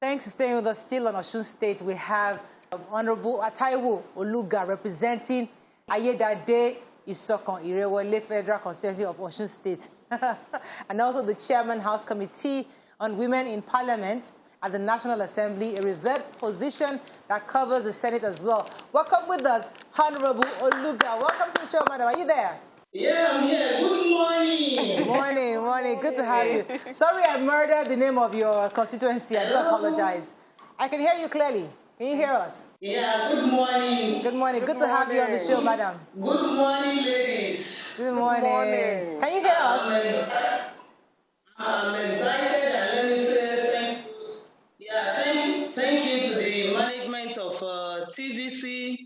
Thanks for staying with us. Still on Osun State, we have Honorable Taiwo Oluga representing Ayedade Isokon Irewole Federal Constituency of Osun State, and also the Chairman House Committee on Women in Parliament at the National Assembly, a revered position that covers the Senate as well. Welcome with us, Honorable Oluga. Welcome to the show, madam. Are you there? Yeah, I'm here. Good morning. Morning. Good to have you. Sorry I murdered the name of your constituency. I do apologize. I can hear you clearly. Can you hear us? Yeah, good morning. Good morning. Good to have you on the show, madam. Good morning, ladies. Good morning. Can you hear us? I'm excited, and let me say thank you to the management of TVC.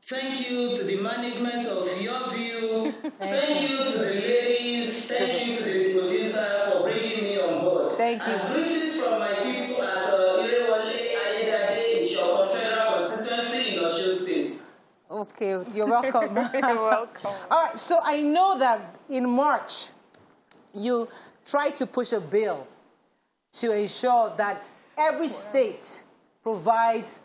Thank you to the management of Your View. Thank you to the ladies. Thank you to the producer for bringing me on board. Thank you. And greetings from my people at Irewole Ayedade Isokon Federal Constituency in Osun State. Okay, you're welcome. You're welcome. All right, so I know that in March, you tried to push a bill to ensure that every state provides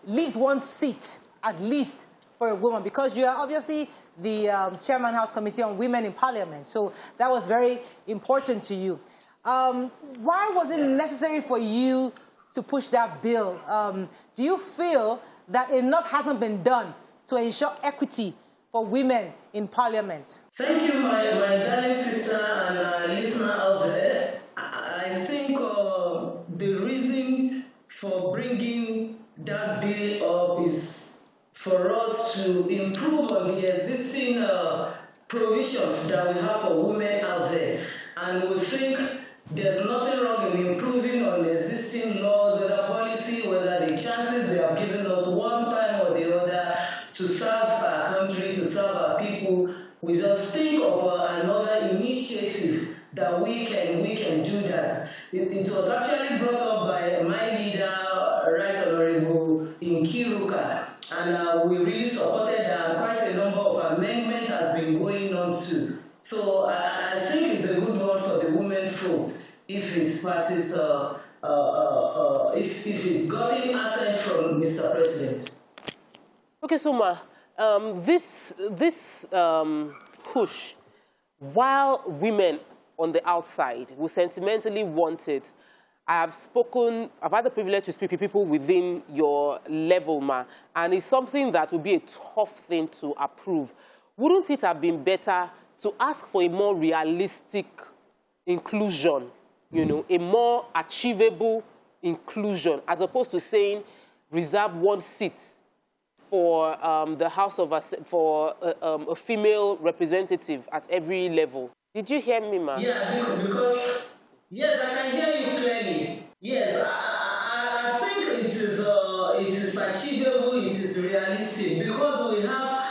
leaves one seat at least for a woman, because you are obviously the Chairman House Committee on Women in Parliament. So that was very important to you. Why was it necessary for you to push that bill? Do you feel that enough hasn't been done to ensure equity for women in Parliament? Thank you, my darling sister and listener out there. I think the reason for bringing that bill up is for us to improve on the existing provisions that we have for women out there. And we think there's nothing wrong in improving on the existing laws, whether policy, whether the chances they have given us one time or the other to serve our country, to serve our people. We just think of another initiative that we can do that. It was actually brought up by my leader, Right Honorable Nkiruka, and we really supported that. Quite a number of amendments has been going on too. So I think it's a good one for the women folks if it passes, if it's gotten assent from Mr. President. Okay, so Ma, this push, while women on the outside will sentimentally want it, I've had the privilege to speak to people within your level, Ma, and it's something that would be a tough thing to approve. Wouldn't it have been better to ask for a more realistic inclusion, a more achievable inclusion, as opposed to saying reserve one seat for the House of for a female representative at every level? Did you hear me, Ma? Yeah, because yes, I can hear you clearly. Yes, I think it is achievable, it is realistic, because we have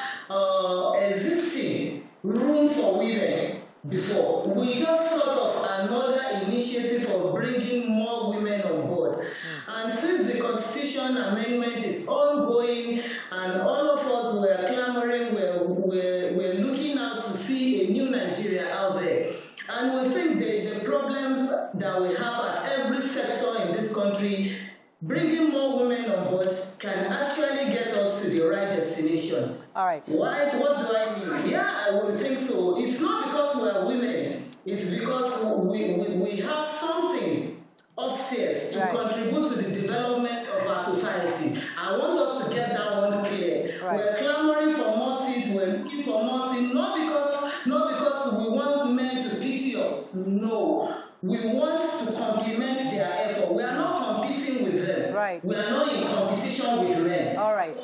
existing room for women before. We just sort of another initiative of bringing more women on board. And since the Constitution Amendment is ongoing and all of us were clamoring, we're looking out to see a new Nigeria out there. And we think the problems that we have at every sector in this country, bringing more women on board can actually get us to the right destination. All right. Why? What do I mean? Yeah, I would think so. It's not because we are women. It's because we have something upstairs to contribute to the development of our society. I want us to get that one clear. Right. We're clamoring for more seats. We're looking for more seats, not because we want men to pity us. No. We want to complement their effort. We are not competing with them. Right. We are not in competition with men. All right.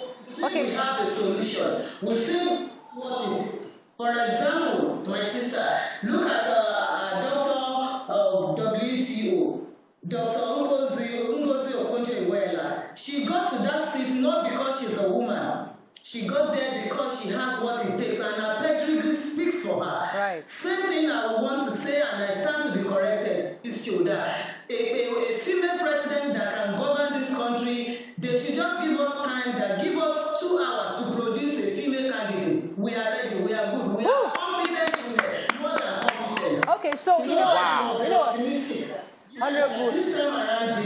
Okay. We have the solution. We think what it. For example, my sister, look at a doctor of WTO, Dr. Ngozi Okonjo-Iweala. She got to that seat not because she's a woman. She got there because she has what it takes, and her pedigree speaks for her. Right. Same thing I want to say, and I stand to be corrected, is that a female president that can govern this country, they should just give us time, that give us 2 hours to produce a female candidate. We are ready, we are good, we are competent women, more than competent. Okay, so, Honorable. Honorable. This time around,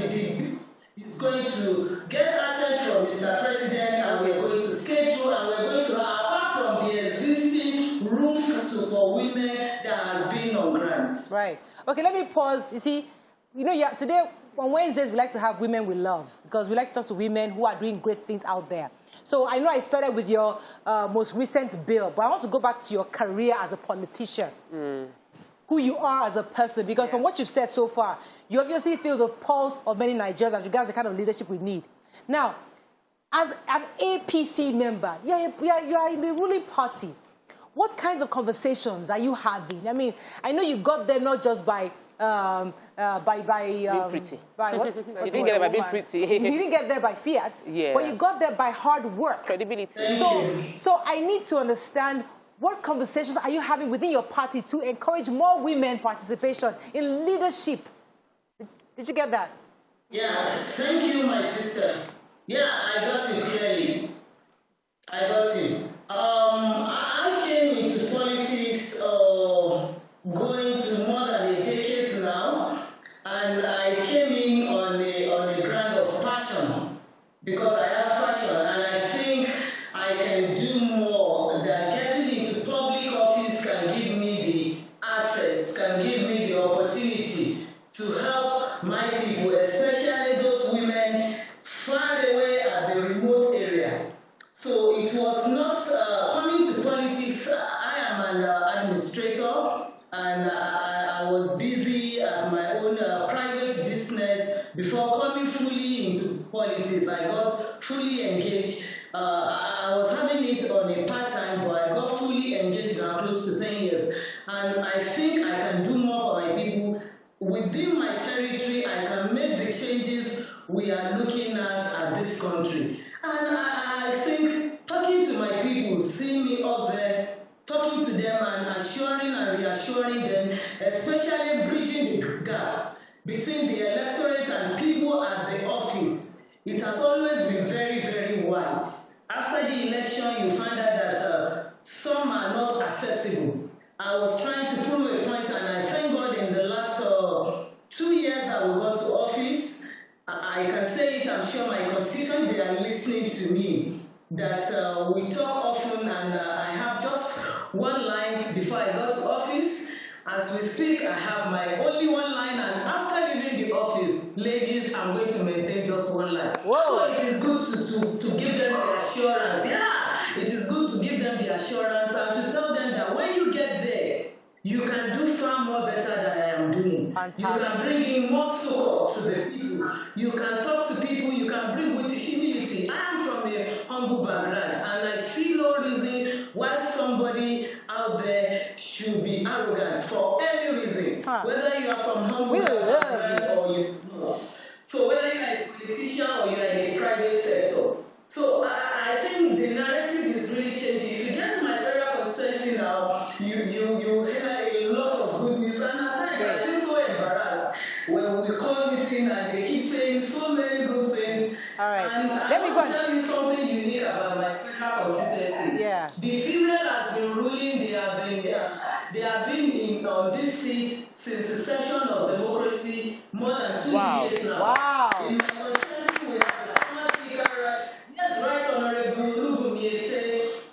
going to get assent from Mr. President, and we're going to schedule, and we're going to, apart from the existing room for women that has been on grant. Right. Okay, let me pause. You see, today on Wednesdays we like to have women we love, because we like to talk to women who are doing great things out there. So I know I started with your most recent bill, but I want to go back to your career as a politician. Who you are as a person, because from what you've said so far, you obviously feel the pulse of many Nigerians as regards the kind of leadership we need. Now, as an APC member, you are in the ruling party. What kinds of conversations are you having? I mean, I know you got there not just by being pretty. By what? You didn't get there by being pretty. You didn't get there by fiat, but you got there by hard work. Credibility. So I need to understand, what conversations are you having within your party to encourage more women participation in leadership? Did you get that? Yeah, thank you, my sister. Yeah, I got it clearly. I got it. I came into politics going to more than a decade now, and I came in on a ground of passion, because I have passion, and I think I can do more than getting into public office. Can give me the access, can give me the opportunity to help my people, especially those women far away at the remote area. So it was not coming to politics. I am an administrator, and I was busy at my own private business before coming fully into politics. I got fully engaged. I was having it on a part-time, but I got fully engaged now, close to 10 years. And I think I can do more for my people. Within my territory, I can make the changes we are looking at this country. And I think talking to my people, seeing me up there, talking to them and assuring and reassuring them, especially bridging the gap between the electorate and people at the office, it has always been very, very wide. After the election, you find out that some are not accessible. I was trying to prove a point, and I thank God in the last 2 years that we got to office, I can say it, I'm sure my constituents, they are listening to me, that we talk often, and I have just one line before I got to office. As we speak, I have my only one line, and after leaving the office, ladies, I'm going to maintain just one line. Whoa. So it is good to give them the assurance. Yeah, it is good to give them the assurance and to tell them that when you get there, you can do far more better than I am doing. Fantastic. You can bring in more support to the people. You can talk to people. You can bring with humility. I am from a humble background, and I see no reason why somebody out there should be arrogant for any reason. Whether you are from humble background or you're not. So whether you are a politician or you are in a private sector. So I think the narrative is really changing. If you get to my federal constituency now, you hear a lot of good news, and at times I feel so embarrassed when we call meeting and they keep saying so many good things. All right. And I want to tell you something unique about my federal constituency. Yeah. The female has been ruling. They have been in this seat since the inception of democracy more than 2 decades now. Wow. In my constituency, we have the former speaker, Right Honorable Oluga.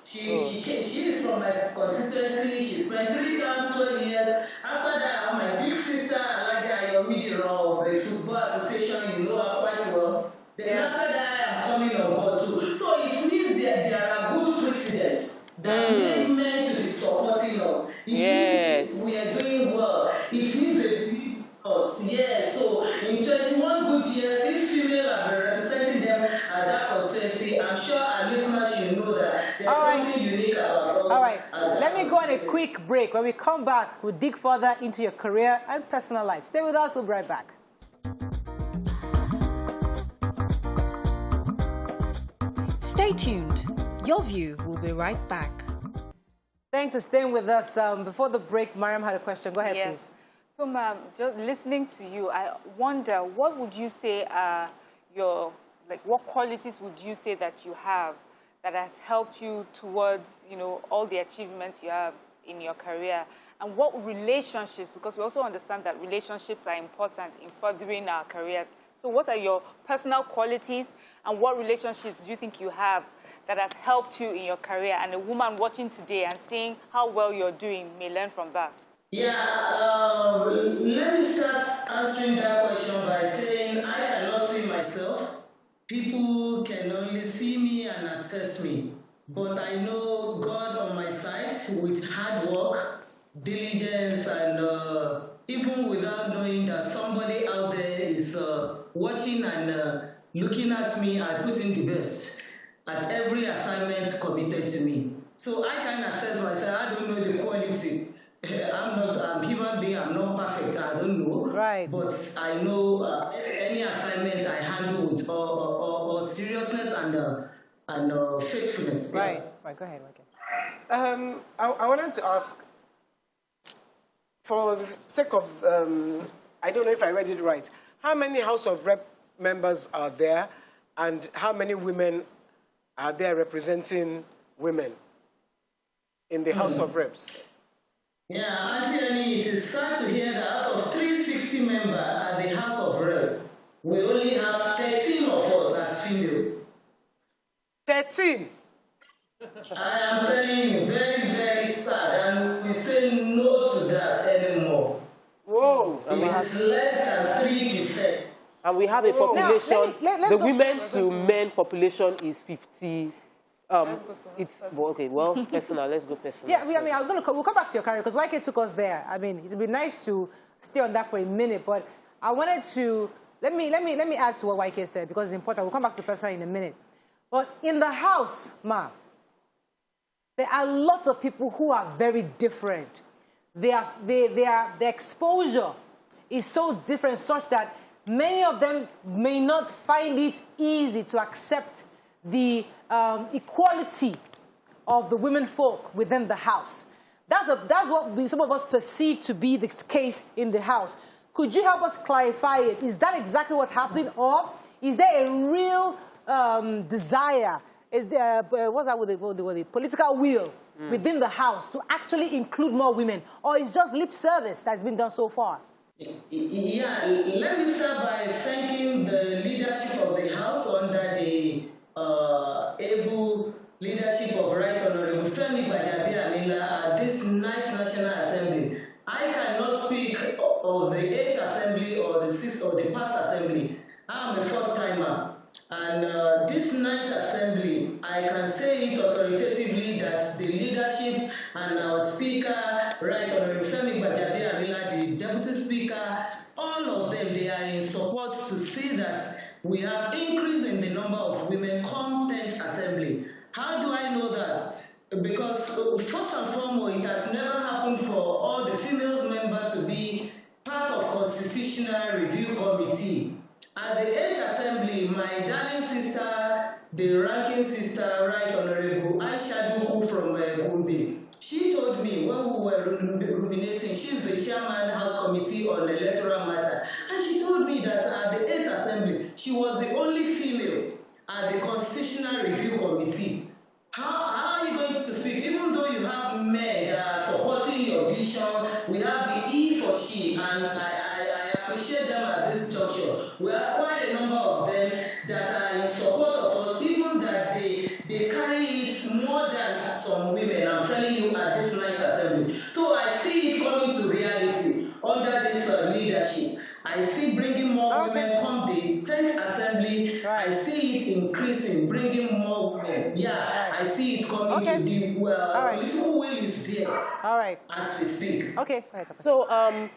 She is from my constituency. She spent 3 times 12 years. After that, I have my big sister, Oluga, of the Football Association. You know her quite well. Then after that, I am coming on board too. So it means that there are good precedents that make men to be supporting us. It means we are doing well. It means they believe in us. Yes. So in 21 good years, if female have been representing them at that constituency, I'm sure our listeners should know that there's something unique about us. All right. Let me go on a quick break. When we come back, we'll dig further into your career and personal life. Stay with us. We'll be right back. Stay tuned. Your View will be right back. Thanks for staying with us. Before the break, Mariam had a question. Go ahead, please. So, ma'am, just listening to you, I wonder, what would you say are what qualities would you say that you have that has helped you towards, all the achievements you have in your career? And what relationships, because we also understand that relationships are important in furthering our careers. So what are your personal qualities and what relationships do you think you have that has helped you in your career, and a woman watching today and seeing how well you're doing may learn from that? Yeah, let me start answering that question by saying I cannot see myself. People can only see me and assess me. But I know God on my side with hard work, diligence, and even without knowing that somebody out there is watching and looking at me, I put in the best at every assignment committed to me. So I can assess myself. I don't know the quality. I'm human being, I'm not perfect, I don't know. Right. But I know any assignment I handle with or seriousness and faithfulness. Right. Yeah. Right. Go ahead. Okay. I wanted to ask, for the sake of, I don't know if I read it right, how many House of Rep members are there, and how many women are there representing women in the House of Reps? Yeah, Auntie Annie, it is sad to hear that out of 360 members at the House of Reps, we only have 13 of us as female. 13? I am telling you, very, very sad, and we say no to that anymore. Whoa. It's less than 3%. And we have a population, Now, let's the go- women to men population is 50. Let's go to It's, well, okay, well, personal, let's go personal. Yeah, we'll come back to your career because YK took us there. I mean, it'd be nice to stay on that for a minute, but I wanted to, let me add to what YK said because it's important. We'll come back to personal in a minute. But in the house, Ma, there are lots of people who are very different. Their exposure is so different such that many of them may not find it easy to accept the equality of the women folk within the house. That's what some of us perceive to be the case in the house. Could you help us clarify it? Is that exactly what's happening, or is there a real desire? Is there what's that with the political will within the house to actually include more women, or is just lip service that's been done so far? Yeah, let me start by thanking the leadership of the House under the able leadership of Right Honorable Femi Gbajabiamila at this nice National Assembly. I cannot speak of the 8th Assembly or the 6th or the past Assembly. I am a first-timer. And this 9th Assembly, I can say it authoritatively that the leadership and our Speaker, Right Honorable Femi Gbajabiamila, the Deputy Speaker, all of them, they are in support to see that we have increase in the number of women come 10th Assembly. How do I know that? Because first and foremost, it has never happened for all the females members to be part of Constitutional Review Committee. At the 8th Assembly, my darling sister, the ranking sister, Right Honorable Aisha Duku from Gombe, she told me when we were ruminating, she's the chairman House Committee on Electoral Matter, and she told me that at the 8th Assembly, she was the only female at the Constitutional Review Committee. How are you going to speak? Even though you have men that are supporting your vision, we have the E for she, and I appreciate them at this juncture. We have quite a number of them that are in support of us, even that they carry it more than some women, I'm telling you, at this 9th Assembly. So I see it coming to reality under this leadership. I see bringing more women come the 10th Assembly. Right. I see it increasing, bringing more women. Yeah, right. I see it coming to the little will is there. All right. As we speak. Okay. So, I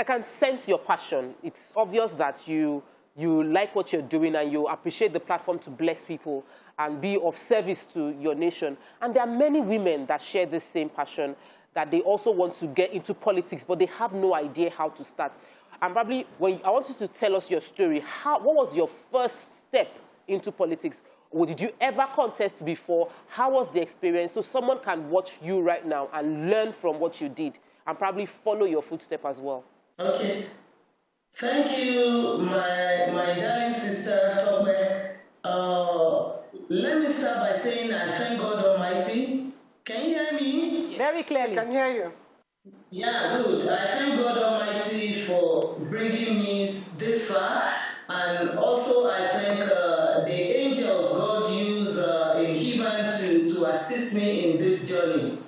can sense your passion. It's obvious that you like what you're doing and you appreciate the platform to bless people and be of service to your nation. And there are many women that share the same passion, that they also want to get into politics, but they have no idea how to start. And probably, I want you to tell us your story. What was your first step into politics? Or did you ever contest before? How was the experience? So someone can watch you right now and learn from what you did and probably follow your footsteps as well. Okay. Thank you, my darling sister, Togbe. Let me start by saying I thank God Almighty. Can you hear me? Very clearly. I can hear you. Yeah, good. I thank God Almighty for bringing me this far, and also I thank the angels God used in heaven to assist me in this journey.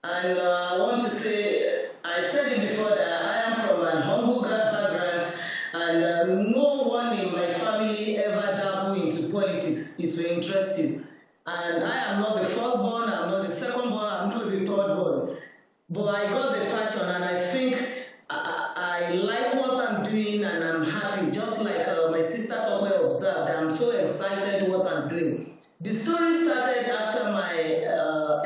And I want to say, I said it before that I am from an humble background, and no one in my family ever dabbled into politics. It will interest you. And I am not the firstborn, I'm not the secondborn, I'm not the thirdborn. But I got the passion, and I think I like what I'm doing, and I'm happy. Just like my sister Tokwe observed, I'm so excited what I'm doing. The story started after my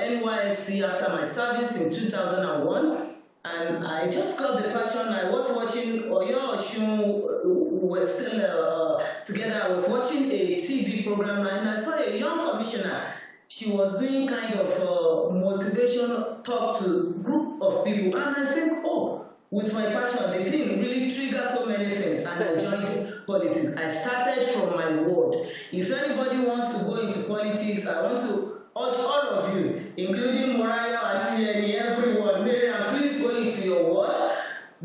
NYSC, after my service in 2001, and I just got the passion. I was watching Oyo Oshun, we were still together. I was watching a TV program, and I saw a young commissioner. She was doing kind of motivation talk to group of people, and I think, oh, with my passion, the thing really triggers so many things, and I joined politics. I started from my ward. If anybody wants to go into politics, I want to urge all of you, including Moraya, Atieni, everyone, Miriam, please go into your ward,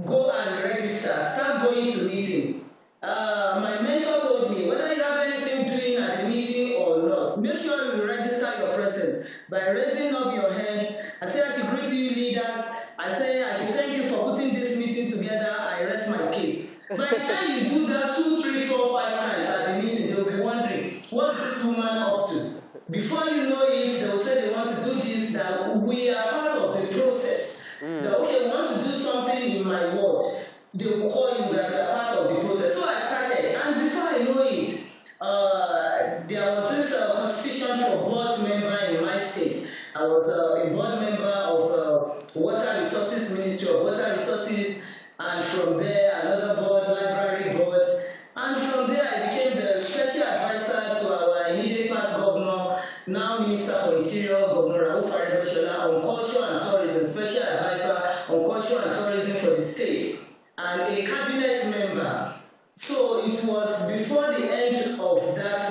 go and register, start going to meeting. My mentor told me, whether you have anything doing at the meeting or not, make sure you register your presence by raising up your hands. I say I should greet you leaders. I say I should thank you for putting this meeting together. I rest my case. By the time you do that 2, 3, 4, 5 times at the meeting, they will be wondering, what's this woman up to? Before you know it, they will say they want to do this, that we are part of the process. That, okay, we want to do something in my ward. They will call you that we are part of the process. So I started, and before I know it, there was this constitution for board member in my state. I was a board member of Water Resources, Ministry of Water Resources, and from there another board, library board, and from there I became the special advisor to our immediate past governor, now Minister for Interior, Governor Rauf Aregbesola, on culture and tourism, special advisor on culture and tourism for the state, and a cabinet member. So it was before the end of that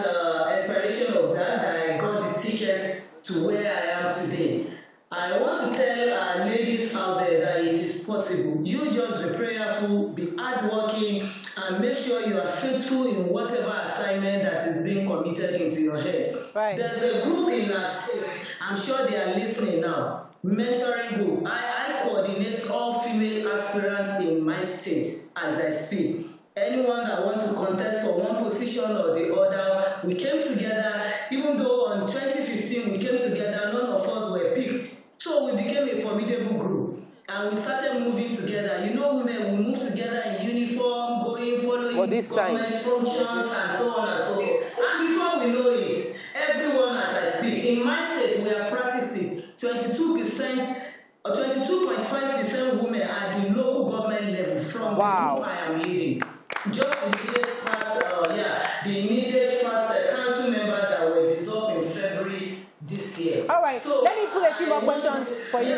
expiration of that I got the ticket to where I am today. I want to tell ladies out there that it is possible. You just be prayerful, be hardworking, and make sure you are faithful in whatever assignment that is being committed into your head. Right. There's a group in our state, I'm sure they are listening now, mentoring group. I coordinate all female aspirants in my state as I speak. Anyone that wants to contest for one position or the other, we came together. Even though on 2015 we came together, none of us were picked. So we became a formidable group, and we started moving together. You know, women, we move together in uniform, going, following government functions, and so on and so forth. And before we know it, everyone, as I speak, in my state, we have practiced it. 22% or 22.5% women at the local government level from the group I am leading. Just immediate past, the immediate past council member that were dissolved in February this year. All right, so let me put a few more questions for you.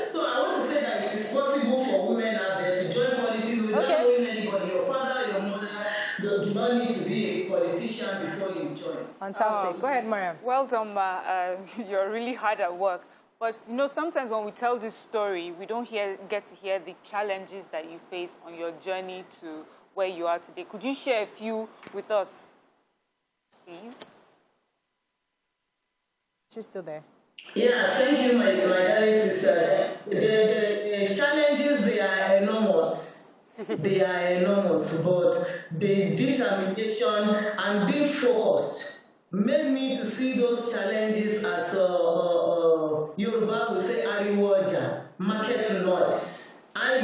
So I want to say that it is possible for women out there to join politics without knowing anybody. Your father, your mother, they do not need to be a politician before you join. Fantastic. Go ahead, Mariam. Well done, Ma. You're really hard at work. But, you know, sometimes when we tell this story, we don't get to hear the challenges that you face on your journey to where you are today. Could you share a few with us, please? She's still there. Yeah, thank you, my darling sister. The challenges, they are enormous. They are enormous, but the determination and being focused made me to see those challenges as Yoruba will say ariwoja, market noise. I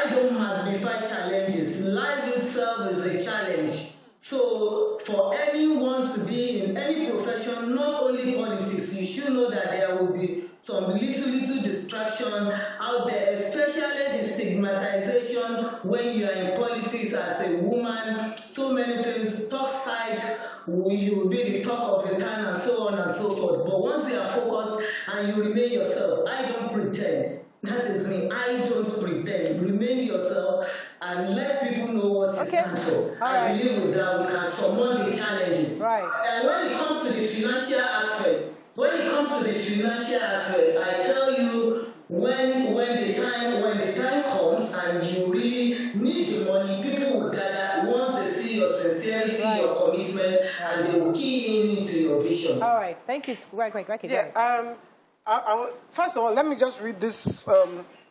don't magnify challenges. Life itself is a challenge. So for anyone to be in any profession, not only politics, you should know that there will be some little distraction out there, especially the stigmatization when you are in politics as a woman. So many things, talk side, you will be the talk of the town and so on and so forth. But once you are focused and you remain yourself, I don't pretend. That is me. I don't pretend. Remain yourself and let people know what you stand for. I believe with that we can surmount the challenges. Right. And when it comes to the financial aspect, I tell you, when the time comes and you really need the money, people will gather once they see your sincerity, your commitment, and they will key in into your vision. All right, thank you. Right. Yeah. First of all, let me just read this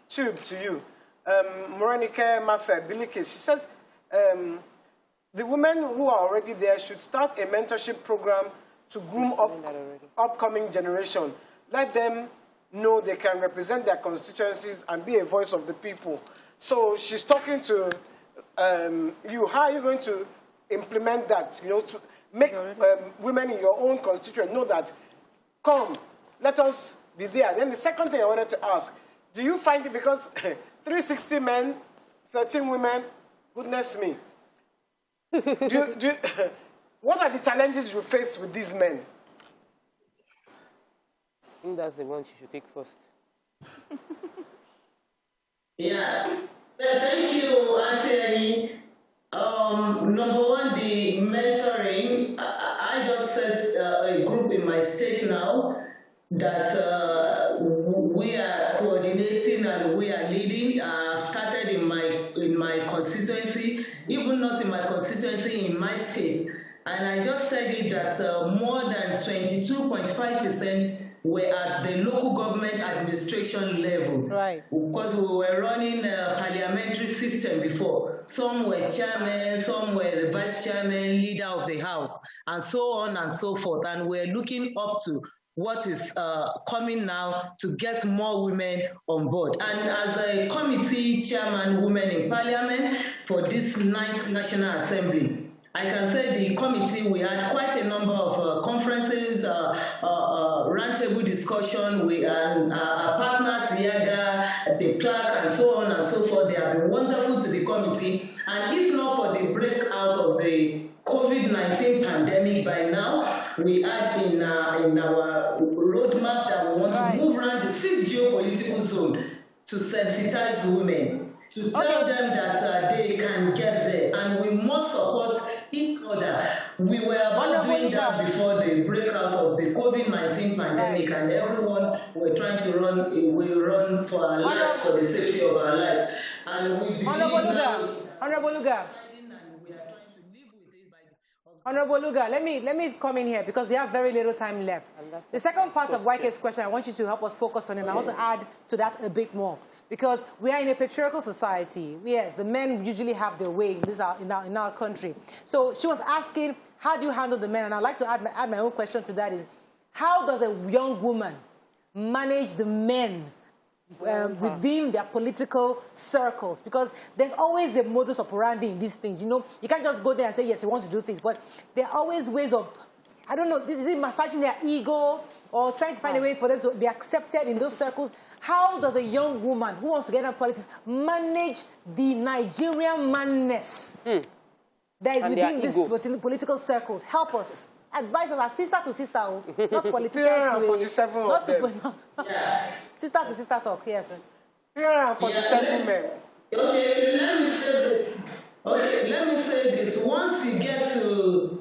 tube to you. Morenike Mafe Bilikis, she says, the women who are already there should start a mentorship program to groom upcoming generation. Let them know they can represent their constituencies and be a voice of the people. So she's talking to you. How are you going to implement that? You know, to make women in your own constituent know that, come, let us be there. Then the second thing I wanted to ask, do you find it, because 360 men, 13 women, goodness me. What are the challenges you face with these men? I think that's the one she should take first. Yeah, thank you, Auntie. Number one, the mentoring. I just set a group in my state now that we are coordinating and we are leading. I've started in my constituency, even not in my constituency, in my state. And I just said it that more than 22.5% were at the local government administration level. Right. Because we were running a parliamentary system before. Some were chairman, some were vice chairman, leader of the house, and so on and so forth. And we're looking up to what is coming now to get more women on board. And as a committee chairman, women in parliament for this 9th National Assembly, I can say the committee, we had quite a number of conferences, roundtable discussion with our partners, Yaga, the clerk, and so on and so forth. They have been wonderful to the committee. And if not for the breakout of the COVID-19 pandemic by now, we had in our roadmap that we want to move around the 6 geopolitical zone to sensitize women, to tell them that they can get there, and we must support each other. We were about doing that before the breakout of the COVID-19 pandemic, and everyone were trying to run for our lives, for the safety of our lives. And we believe Honorable Oluga. Honorable Oluga, let me come in here because we have very little time left. The second part of YK's question, I want you to help us focus on it, and I want to add to that a bit more. Because we are in a patriarchal society. Yes, the men usually have their way in our country. So she was asking, how do you handle the men? And I'd like to add my own question to that is, how does a young woman manage the men within their political circles? Because there's always a modus operandi in these things. You know, you can't just go there and say, yes, you want to do things. But there are always ways of, I don't know, is it massaging their ego or trying to find a way for them to be accepted in those circles? How does a young woman who wants to get into politics manage the Nigerian madness that is within these political circles? Help us. Advise us, sister to sister, not politician to sister to sister talk, yes. 347 men. Okay, let me say this. Once you get to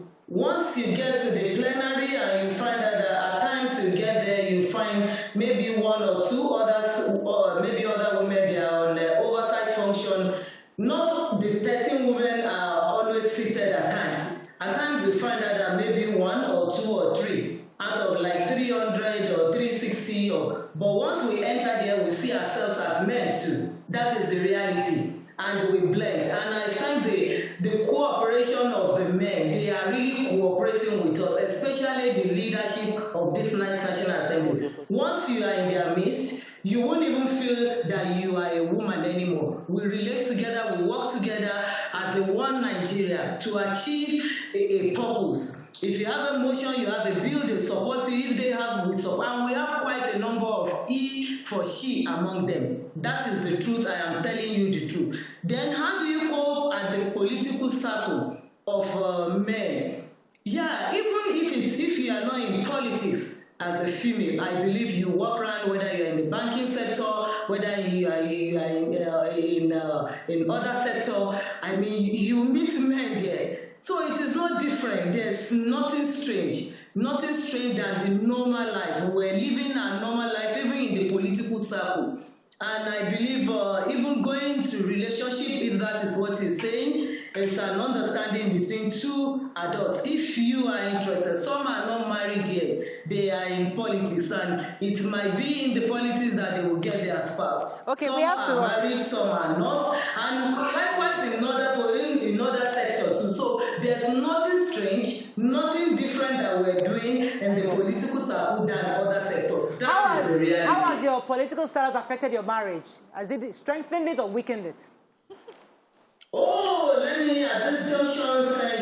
the plenary and you find that at times you get there, you find maybe one or two others, or maybe other women, they are on the oversight function. Not the 13 women are always seated at times. At times you find out that maybe 1 or 2 or 3 out of like 300 or 360. But once we enter there, we see ourselves as men too. That is the reality. And we blend. And I find the cooperation of the men, they are really cooperating with us, especially the leadership of this 9th National Assembly. Once you are in their midst, you won't even feel that you are a woman anymore. We relate together, we work together as a one Nigeria to achieve a purpose. If you have a motion, you have a bill, they support you. If they have, we support. And we have quite a number of E for she among them. That is the truth. I am telling you the truth. Then how do you cope at the political circle of men? Yeah, even if you are not in politics, as a female, I believe you walk around, whether you're in the banking sector, whether you are in other sector. I mean, you meet men there. So it is not different. There's nothing strange. nothing strange than the normal life. We're living a normal life, even in the political circle. And I believe even going to relationship, if that is what he's saying, it's an understanding between two adults. If you are interested, some are not married yet, they are in politics, and it might be in the politics that they will get their spouse. Okay, some we have are married, some are not, and likewise in other sectors too. So there's nothing strange, nothing different that we're doing in the political circle than other sectors. That is the reality. How has your political status affected your marriage? Has it strengthened it or weakened it? Oh, let me at this junction thank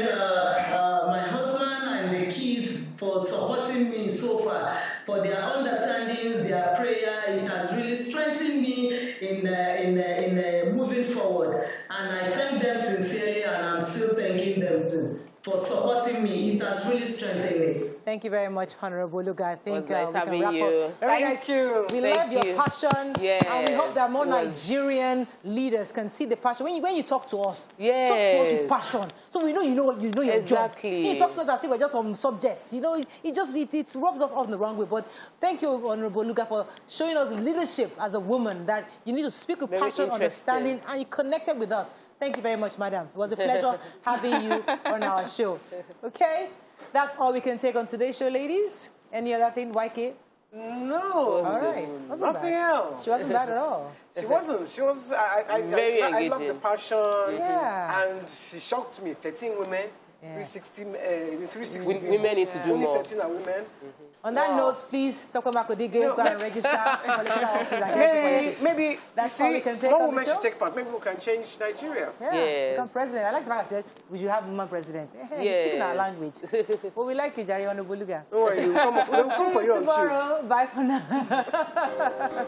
my husband and the kids for supporting me so far, for their understandings, their prayer. It has really strengthened me in moving forward. And I thank them sincerely, and I'm still thanking them too for supporting me. It has really strengthened it. Thank you very much, Honorable Oluga. I think nice we can having wrap you. up. Very Thank nice. you. We Thank love your you. passion, Yes. and we hope that more It was- Nigerian leaders can see the passion. When you talk to us, talk to us Yes. with passion, so we know you know your Exactly. job. You talk to us as if we're just some subjects. You know, it rubs off on the wrong way. But thank you, Honorable Oluga, for showing us leadership as a woman, that you need to speak with Very passion, interesting. understanding, and you connected with us. Thank you very much, madam. It was a pleasure having you on our show. Okay? That's all we can take on today's show, ladies. Any other thing, YK? No. All right. Wasn't Nothing bad. else. She wasn't bad at all. She wasn't. She was. Very I love the engaging. passion. Yeah. And she shocked me. 13 women. Yeah. 360. Women need to do Only more. 13 are women. On that Wow. note, please talk about Kodige, go and register political office and get into politics. Maybe That's you all see, we can take more on the women show. should take part. Maybe we can change Nigeria. Yeah, Yes. become president. I like the fact I said we should have woman president. You're speaking our language. But we like you, Jari Honorable Oluga. Don't worry, we'll come See for you you on Tuesday. tomorrow. Bye for now.